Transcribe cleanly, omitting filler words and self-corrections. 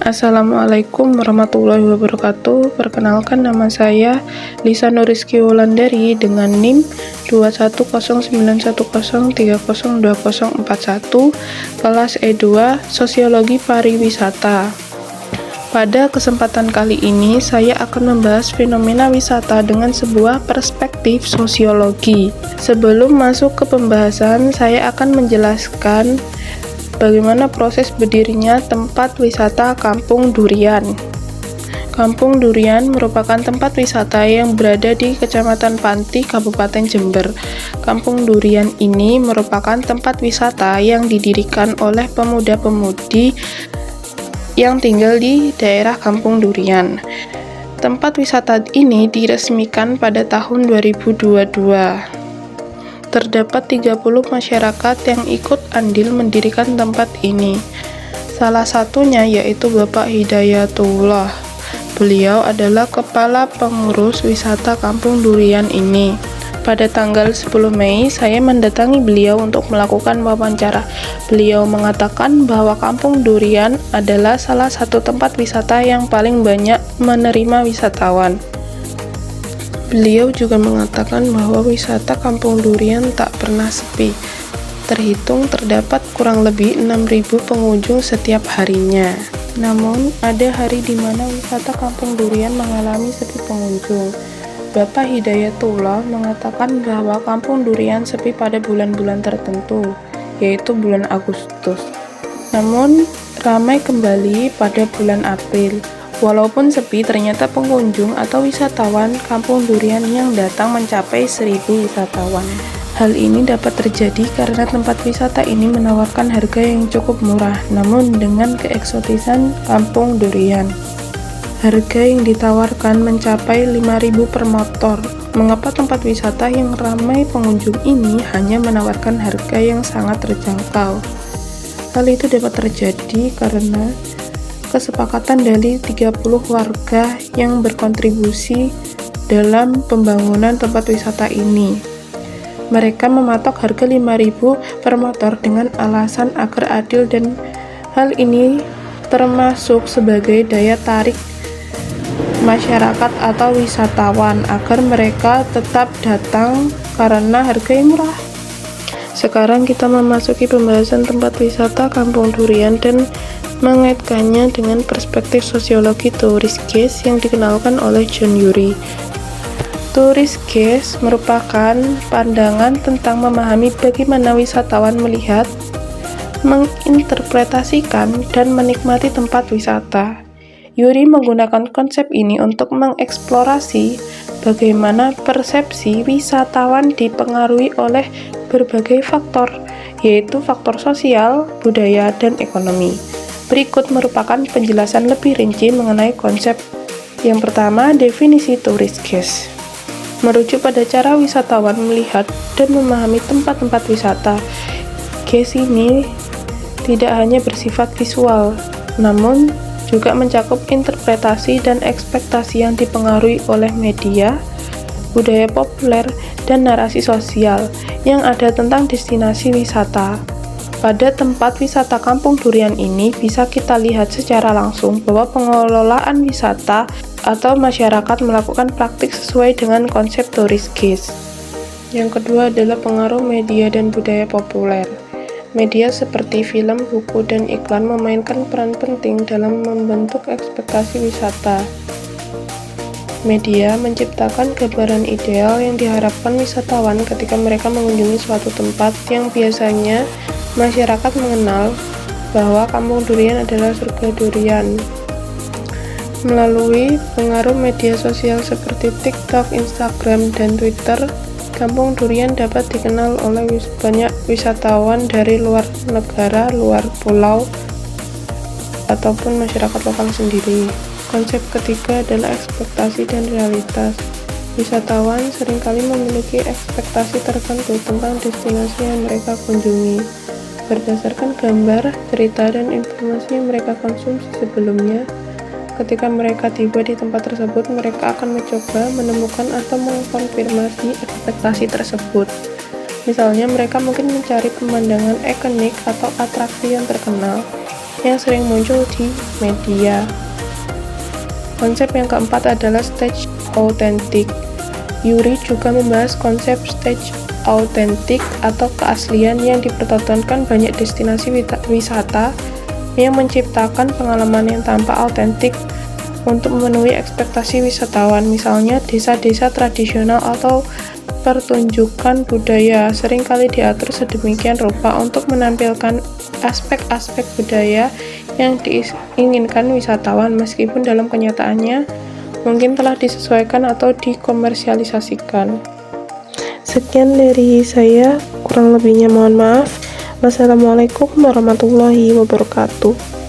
Assalamualaikum warahmatullahi wabarakatuh. Perkenalkan, nama saya Lisa Nuriski Wulandari dengan NIM 2109103020041, kelas E2 Sosiologi Pariwisata. Pada kesempatan kali ini, saya akan membahas fenomena wisata dengan sebuah perspektif sosiologi. Sebelum masuk ke pembahasan, saya akan menjelaskan bagaimana proses berdirinya tempat wisata Kampung Durian. Kampung Durian merupakan tempat wisata yang berada di Kecamatan Panti, Kabupaten Jember. Kampung Durian ini merupakan tempat wisata yang didirikan oleh pemuda-pemudi yang tinggal di daerah Kampung Durian. Tempat wisata ini diresmikan pada tahun 2022. Terdapat 30 masyarakat yang ikut andil mendirikan tempat ini. Salah satunya yaitu Bapak Hidayatullah. Beliau adalah kepala pengurus wisata Kampung Durian ini. Pada tanggal 10 Mei, saya mendatangi beliau untuk melakukan wawancara. Beliau mengatakan bahwa Kampung Durian adalah salah satu tempat wisata yang paling banyak menerima wisatawan. Beliau juga mengatakan bahwa wisata Kampung Durian tak pernah sepi. Terhitung terdapat kurang lebih 6.000 pengunjung setiap harinya. Namun, ada hari di mana wisata Kampung Durian mengalami sepi pengunjung. Bapak Hidayatullah mengatakan bahwa Kampung Durian sepi pada bulan-bulan tertentu, yaitu bulan Agustus. Namun, ramai kembali pada bulan April. Walaupun sepi, ternyata pengunjung atau wisatawan Kampung Durian yang datang mencapai 1.000 wisatawan. Hal ini dapat terjadi karena tempat wisata ini menawarkan harga yang cukup murah, namun dengan keeksotisan Kampung Durian. Harga yang ditawarkan mencapai 5.000 per motor. Mengapa tempat wisata yang ramai pengunjung ini hanya menawarkan harga yang sangat terjangkau? Hal itu dapat terjadi karena kesepakatan dari 30 warga yang berkontribusi dalam pembangunan tempat wisata ini. Mereka mematok harga 5.000 per motor dengan alasan agar adil, dan hal ini termasuk sebagai daya tarik masyarakat atau wisatawan agar mereka tetap datang karena harga yang murah. Sekarang kita memasuki pembahasan tempat wisata Kampung Durian dan mengaitkannya dengan perspektif sosiologi tourist gaze yang dikenalkan oleh John Ury. Tourist gaze merupakan pandangan tentang memahami bagaimana wisatawan melihat, menginterpretasikan, dan menikmati tempat wisata. Ury menggunakan konsep ini untuk mengeksplorasi bagaimana persepsi wisatawan dipengaruhi oleh berbagai faktor, yaitu faktor sosial, budaya, dan ekonomi. Berikut merupakan penjelasan lebih rinci mengenai konsep. Yang pertama, definisi tourist gaze. Merujuk pada cara wisatawan melihat dan memahami tempat-tempat wisata. Gaze ini tidak hanya bersifat visual, namun juga mencakup interpretasi dan ekspektasi yang dipengaruhi oleh media, budaya populer, dan narasi sosial yang ada tentang destinasi wisata. Pada tempat wisata Kampung Durian ini bisa kita lihat secara langsung bahwa pengelolaan wisata atau masyarakat melakukan praktik sesuai dengan konsep tourist gaze. Yang kedua adalah pengaruh media dan budaya populer. Media seperti film, buku, dan iklan memainkan peran penting dalam membentuk ekspektasi wisata. Media menciptakan gambaran ideal yang diharapkan wisatawan ketika mereka mengunjungi suatu tempat yang biasanya masyarakat mengenal bahwa Kampung Durian adalah surga durian. Melalui pengaruh media sosial seperti TikTok, Instagram, dan Twitter, Kampung Durian dapat dikenal oleh banyak wisatawan dari luar negara, luar pulau, ataupun masyarakat lokal sendiri. Konsep ketiga adalah ekspektasi dan realitas. Wisatawan seringkali memiliki ekspektasi tertentu tentang destinasi yang mereka kunjungi. Berdasarkan gambar, cerita, dan informasi yang mereka konsumsi sebelumnya, ketika mereka tiba di tempat tersebut, mereka akan mencoba menemukan atau mengkonfirmasi ekspektasi tersebut. Misalnya, mereka mungkin mencari pemandangan ikonik atau atraksi yang terkenal, yang sering muncul di media. Konsep yang keempat adalah stage authentic. Yuri juga membahas konsep stage authentic atau keaslian yang dipertontonkan banyak destinasi wisata yang menciptakan pengalaman yang tampak autentik untuk memenuhi ekspektasi wisatawan. Misalnya, desa-desa tradisional atau pertunjukan budaya seringkali diatur sedemikian rupa untuk menampilkan aspek-aspek budaya yang diinginkan wisatawan, meskipun dalam kenyataannya mungkin telah disesuaikan atau dikomersialisasikan. Sekian dari saya, kurang lebihnya mohon maaf. Wassalamualaikum warahmatullahi wabarakatuh.